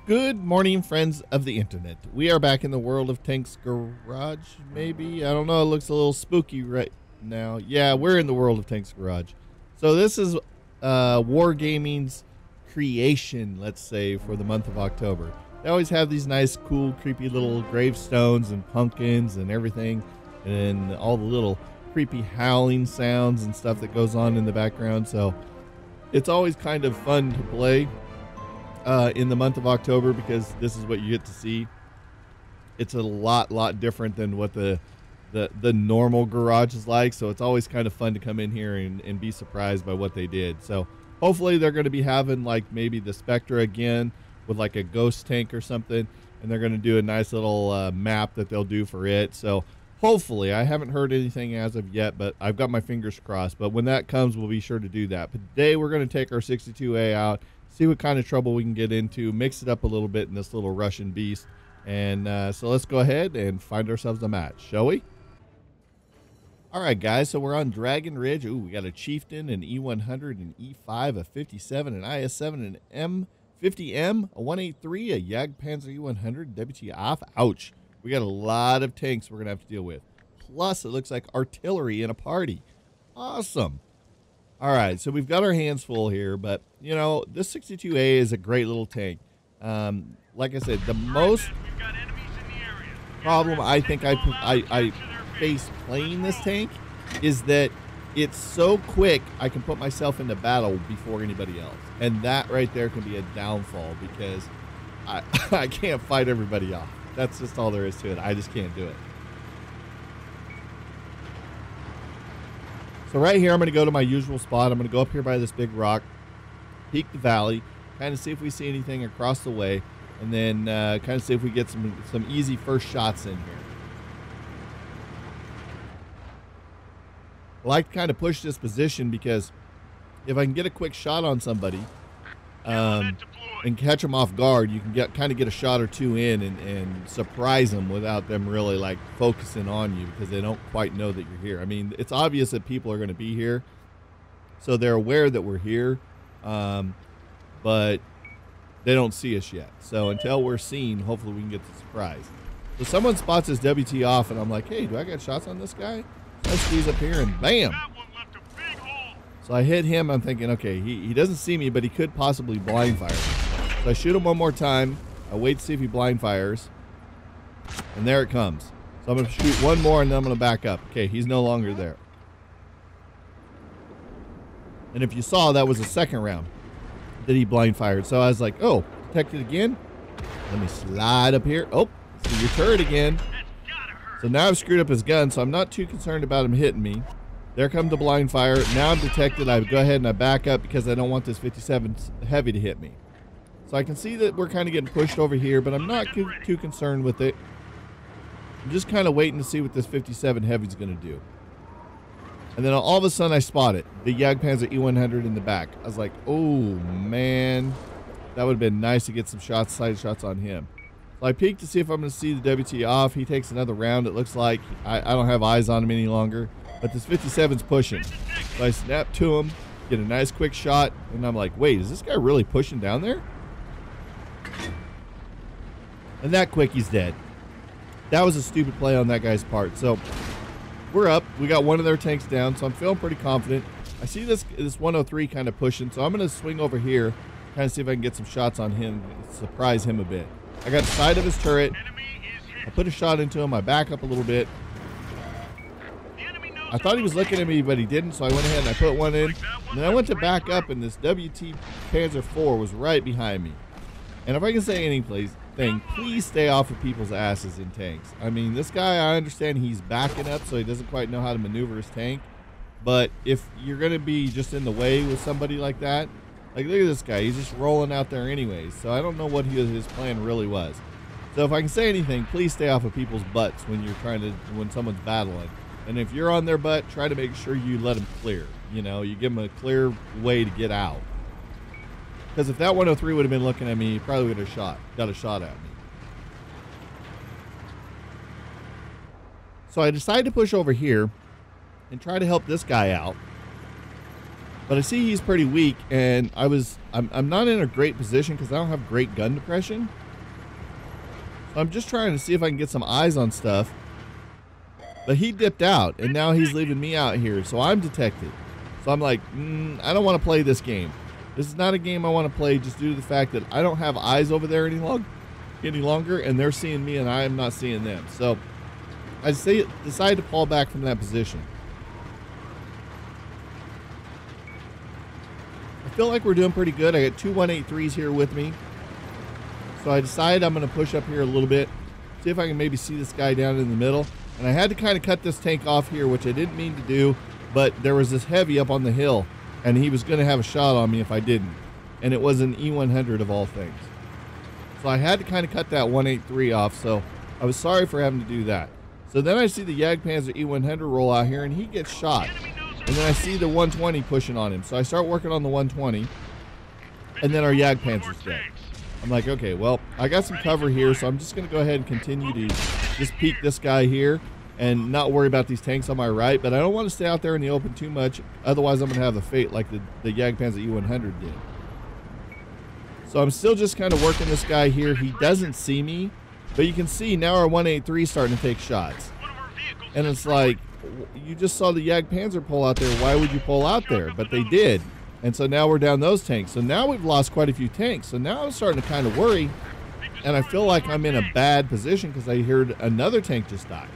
Good morning, friends of the internet. We are back in the world of Tank's Garage, maybe? I don't know. It looks a little spooky right now. Yeah, we're in the world of Tank's Garage. So this is Wargaming's creation, let's say, for the month of October. They always have these nice, cool, creepy little gravestones and pumpkins and everything, and all the little creepy howling sounds and stuff that goes on in the background. So it's always kind of fun to play in the month of October, because this is what you get to see. It's a lot different than what the normal garage is like, so it's always kind of fun to come in here and be surprised by what they did. So hopefully they're going to be having like maybe the Spectra again with like a ghost tank or something, and they're going to do a nice little map that they'll do for it. So hopefully, I haven't heard anything as of yet, but I've got my fingers crossed. But when that comes, we'll be sure to do that. But today we're going to take our 62A out, see what kind of trouble we can get into, mix it up a little bit in this little Russian beast. And so let's go ahead and find ourselves a match, shall we? All right, guys, so we're on Dragon Ridge. Ooh, we got a Chieftain, an E100, an E5, a 57, an IS7, an M50M, a 183, a Jagdpanzer E100, WTF. Ouch. We got a lot of tanks we're going to have to deal with. Plus, it looks like artillery in a party. Awesome. All right, so we've got our hands full here, but, you know, this 62A is a great little tank. Like I said, the most problem I think I face playing this tank is that it's so quick I can put myself into battle before anybody else. And that right there can be a downfall, because I can't fight everybody off. That's just all there is to it. I just can't do it. So right here, I'm going to go to my usual spot. I'm going to go up here by this big rock, peek the valley, kind of see if we see anything across the way, and then kind of see if we get some easy first shots in here. I like to kind of push this position, because if I can get a quick shot on somebody and catch them off guard, you can kind of get a shot or two in and surprise them without them really like focusing on you, because they don't quite know that you're here. I mean, it's obvious that people are going to be here, so they're aware that we're here, but they don't see us yet. So until we're seen, hopefully we can get the surprise. So someone spots this WT off, and I'm like, hey, do I got shots on this guy? So I squeeze up here and bam. So I hit him. I'm thinking, okay, he doesn't see me, but he could possibly blind fire me. So I shoot him one more time. I wait to see if he blind fires. And there it comes. So I'm going to shoot one more, and then I'm going to back up. Okay, he's no longer there. And if you saw, that was the second round that he blind fired. So I was like, oh, detected again. Let me slide up here. Oh, see your turret again. So now I've screwed up his gun, so I'm not too concerned about him hitting me. There comes the blind fire. Now I'm detected. I go ahead and I back up, because I don't want this 57 heavy to hit me. So I can see that we're kind of getting pushed over here, but I'm not too concerned with it. I'm just kind of waiting to see what this 57 heavy is going to do. And then all of a sudden I spot it. The Jagdpanzer E100 in the back. I was like, oh, man. That would have been nice to get some shots, side shots on him. So I peek to see if I'm going to see the WT off. He takes another round. It looks like I don't have eyes on him any longer. But this 57's pushing. So I snap to him, get a nice quick shot, and I'm like, wait, is this guy really pushing down there? And that quick, he's dead. That was a stupid play on that guy's part. So we're up. We got one of their tanks down, so I'm feeling pretty confident. I see this 103 kind of pushing, so I'm going to swing over here, kind of see if I can get some shots on him, surprise him a bit. I got the side of his turret. I put a shot into him. I back up a little bit. I thought he was looking at me, but he didn't, so I went ahead and I put one in. And then I went to back up, and this WT Panzer IV was right behind me. And if I can say anything, please stay off of people's asses in tanks. I mean, this guy, I understand he's backing up, so he doesn't quite know how to maneuver his tank. But if you're going to be just in the way with somebody like that, like, look at this guy. He's just rolling out there anyways. So I don't know what his plan really was. So if I can say anything, please stay off of people's butts when someone's battling. And if you're on their butt, try to make sure you let them clear. You know, you give them a clear way to get out. Because if that 103 would have been looking at me, he probably would have got a shot at me. So I decided to push over here and try to help this guy out. But I see he's pretty weak, and I'm not in a great position because I don't have great gun depression. So I'm just trying to see if I can get some eyes on stuff. But he dipped out, and now he's leaving me out here, so I'm detected. So I'm like, I don't want to play this game. This is not a game I want to play just due to the fact that I don't have eyes over there any longer, and they're seeing me and I am not seeing them. So I decided to fall back from that position. I feel like we're doing pretty good. I got two 183s here with me. So I decided I'm going to push up here a little bit, see if I can maybe see this guy down in the middle. And I had to kind of cut this tank off here, which I didn't mean to do, but there was this heavy up on the hill, and he was going to have a shot on me if I didn't. And it was an E100 of all things. So I had to kind of cut that 183 off, so I was sorry for having to do that. So then I see the Jagdpanzer E100 roll out here, and he gets shot. And then I see the 120 pushing on him. So I start working on the 120, and then our Jagdpanzer's dead. I'm like, okay, well, I got some cover here, so I'm just going to go ahead and continue to just peek this guy here and not worry about these tanks on my right. But I don't want to stay out there in the open too much. Otherwise, I'm going to have the fate like the Jagdpanzer E100 did. So I'm still just kind of working this guy here. He doesn't see me, but you can see now our 183 is starting to take shots. And it's like, you just saw the Jagdpanzer pull out there. Why would you pull out there? But they did. And so now we're down those tanks. So now we've lost quite a few tanks. So now I'm starting to kind of worry. And I feel like I'm in a bad position because I heard another tank just die.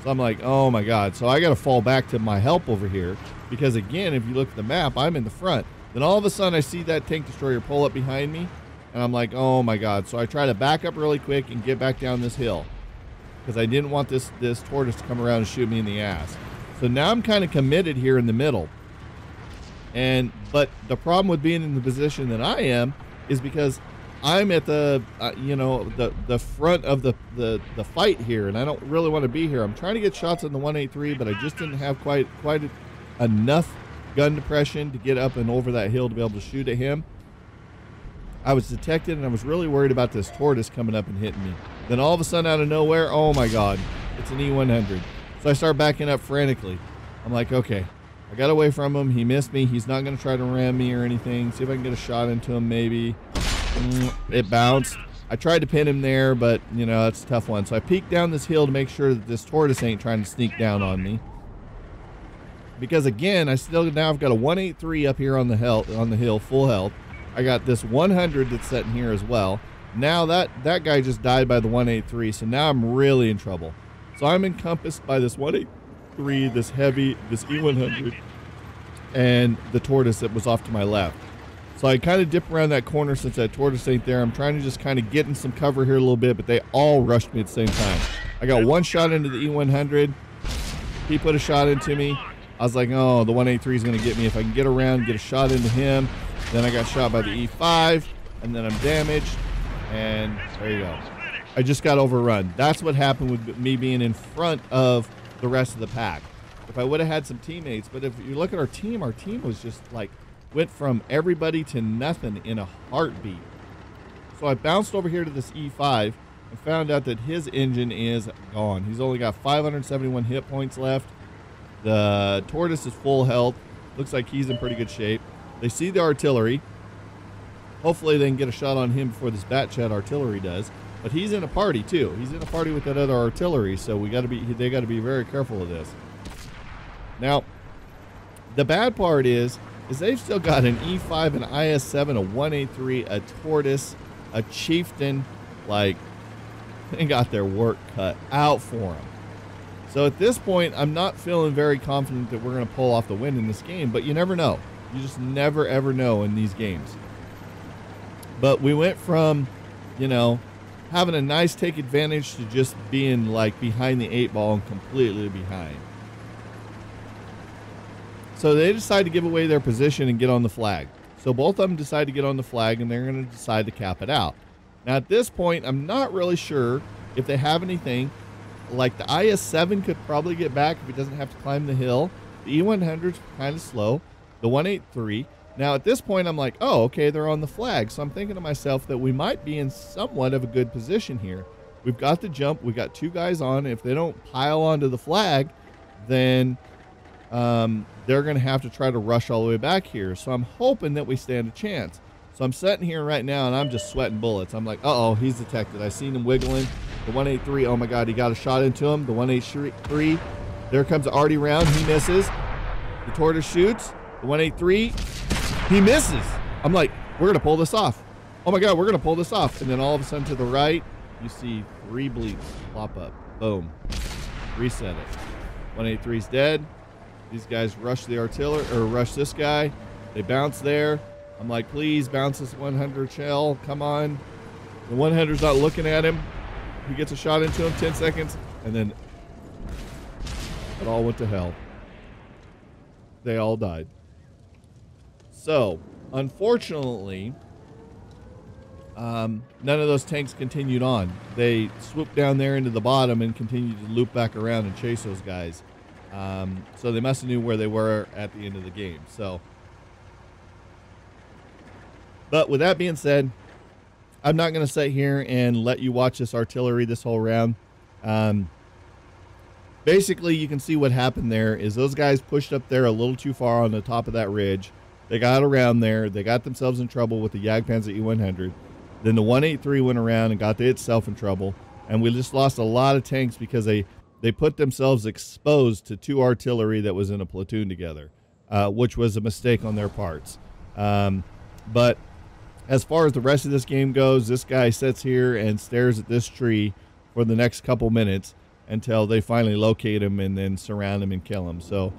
So I'm like, oh my God. So I got to fall back to my help over here. Because again, if you look at the map, I'm in the front. Then all of a sudden I see that tank destroyer pull up behind me. And I'm like, oh my God. So I try to back up really quick and get back down this hill. Because I didn't want this tortoise to come around and shoot me in the ass. So now I'm kind of committed here in the middle. But the problem with being in the position that I am is because I'm at the the front of the fight here, and I don't really want to be here. I'm trying to get shots on the 183, but I just didn't have quite enough gun depression to get up and over that hill to be able to shoot at him. I was detected, and I was really worried about this tortoise coming up and hitting me. Then all of a sudden, out of nowhere, oh my God, it's an E100. So I start backing up frantically. I'm like, okay, I got away from him. He missed me. He's not going to try to ram me or anything. See if I can get a shot into him maybe. It bounced. I tried to pin him there, but, you know, that's a tough one. So I peeked down this hill to make sure that this tortoise ain't trying to sneak down on me. Because, again, I've got a 183 up here on the hill, full health. I got this 100 that's sitting here as well. Now that guy just died by the 183, so now I'm really in trouble. So I'm encompassed by this 183, this heavy, this E100, and the tortoise that was off to my left. So I kind of dip around that corner since that tortoise ain't there. I'm trying to just kind of get in some cover here a little bit, but they all rushed me at the same time. I got one shot into the E100. He put a shot into me. I was like, oh, the 183 is going to get me. If I can get around, get a shot into him. Then I got shot by the E5, and then I'm damaged, and there you go. I just got overrun. That's what happened with me being in front of the rest of the pack. If I would have had some teammates, but if you look at our team was just like, went from everybody to nothing in a heartbeat. So I bounced over here to this E5 and found out that his engine is gone. He's only got 571 hit points left. The tortoise is full health. Looks like he's in pretty good shape. They see the artillery. Hopefully they can get a shot on him before this Batchat artillery does. But he's in a party too. He's in a party with that other artillery, so they got to be very careful of this. Now, the bad part is they've still got an E5, an IS-7, a 183, a tortoise, a chieftain. Like, they got their work cut out for them. So at this point, I'm not feeling very confident that we're going to pull off the win in this game, but you never know. You just never, ever know in these games. But we went from, you know, having a nice take advantage to just being like behind the 8 ball and completely behind. So they decide to give away their position and get on the flag. So both of them decide to get on the flag, and they're going to decide to cap it out. Now at this point, I'm not really sure if they have anything. Like the IS-7 could probably get back if it doesn't have to climb the hill. The E100's kind of slow. The 183. Now at this point, I'm like, oh, okay, they're on the flag. So I'm thinking to myself that we might be in somewhat of a good position here. We've got the jump. We got 2 guys on. If they don't pile onto the flag, then they're going to have to try to rush all the way back here. So I'm hoping that we stand a chance. So I'm sitting here right now, and I'm just sweating bullets. I'm like, uh-oh, he's detected. I seen him wiggling. The 183, oh, my God, he got a shot into him. The 183, there comes the arty round. He misses. The tortoise shoots. The 183, he misses. I'm like, we're going to pull this off. Oh, my God, we're going to pull this off. And then all of a sudden to the right, you see 3 bleeps pop up. Boom. Reset it. 183's dead. These guys rush the artillery, or rush this guy. They bounce there. I'm like, please bounce this 100 shell. Come on. The 100's not looking at him. He gets a shot into him, 10 seconds, and then it all went to hell. They all died. So, unfortunately, none of those tanks continued on. They swooped down there into the bottom and continued to loop back around and chase those guys. So they must have knew where they were at the end of the game. So, but with that being said, I'm not going to sit here and let you watch this artillery this whole round. Basically, you can see what happened there is those guys pushed up there a little too far on the top of that ridge. They got around there. They got themselves in trouble with the Jagdpanzer E100. Then the 183 went around and got itself in trouble. And we just lost a lot of tanks because they put themselves exposed to 2 artillery that was in a platoon together, which was a mistake on their parts. But as far as the rest of this game goes, this guy sits here and stares at this tree for the next couple minutes until they finally locate him and then surround him and kill him. So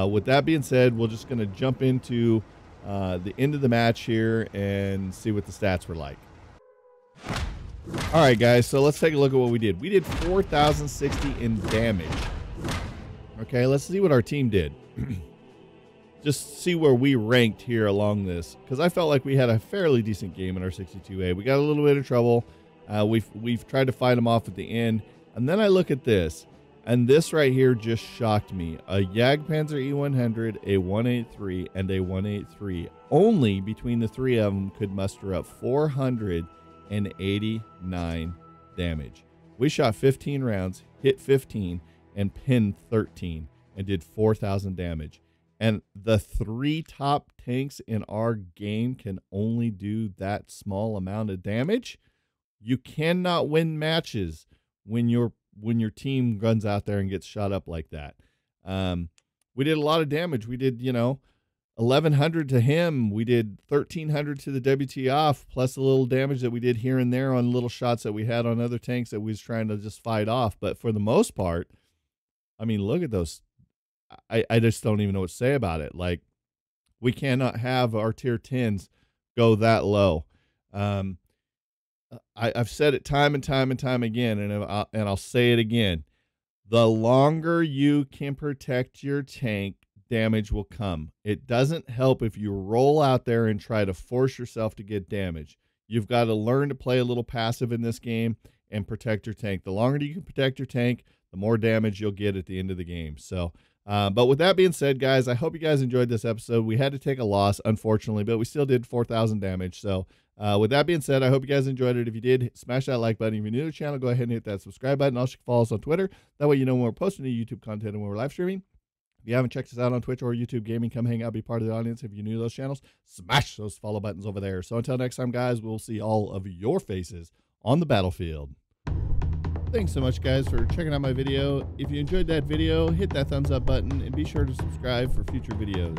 with that being said, we're just going to jump into the end of the match here and see what the stats were like. All right, guys, so let's take a look at what we did. We did 4,060 in damage. Okay, let's see what our team did. Just see where we ranked here along this, because I felt like we had a fairly decent game in our 62A. We got a little bit of trouble. We've tried to fight them off at the end. And then I look at this, and this right here just shocked me. A Jagdpanzer E100, a 183, and a 183. Only between the 3 of them could muster up 489 damage. We shot 15 rounds, hit 15, and pinned 13, and did 4,000 damage. And the 3 top tanks in our game can only do that small amount of damage. You cannot win matches when your team runs out there and gets shot up like that. We did a lot of damage. We did, 1,100 to him. We did 1,300 to the WTF, plus a little damage that we did here and there on little shots that we had on other tanks that we was trying to just fight off. But for the most part, I mean, look at those. I just don't even know what to say about it. Like, we cannot have our tier 10s go that low. I've said it time and time and time again, and I'll say it again. The longer you can protect your tank, damage will come. It doesn't help if you roll out there and try to force yourself to get damage. You've got to learn to play a little passive in this game and protect your tank. The longer you can protect your tank, the more damage you'll get at the end of the game. So, but with that being said, guys, I hope you guys enjoyed this episode. We had to take a loss, unfortunately, but we still did 4,000 damage. So, with that being said, I hope you guys enjoyed it. If you did, smash that like button. If you're new to the channel, go ahead and hit that subscribe button. Also, follow us on Twitter. That way you know when we're posting new YouTube content and when we're live streaming. If you haven't checked us out on Twitch or YouTube Gaming, come hang out, be part of the audience. If you're new to those channels, smash those follow buttons over there. So until next time, guys, we'll see all of your faces on the battlefield. Thanks so much, guys, for checking out my video. If you enjoyed that video, hit that thumbs up button and be sure to subscribe for future videos.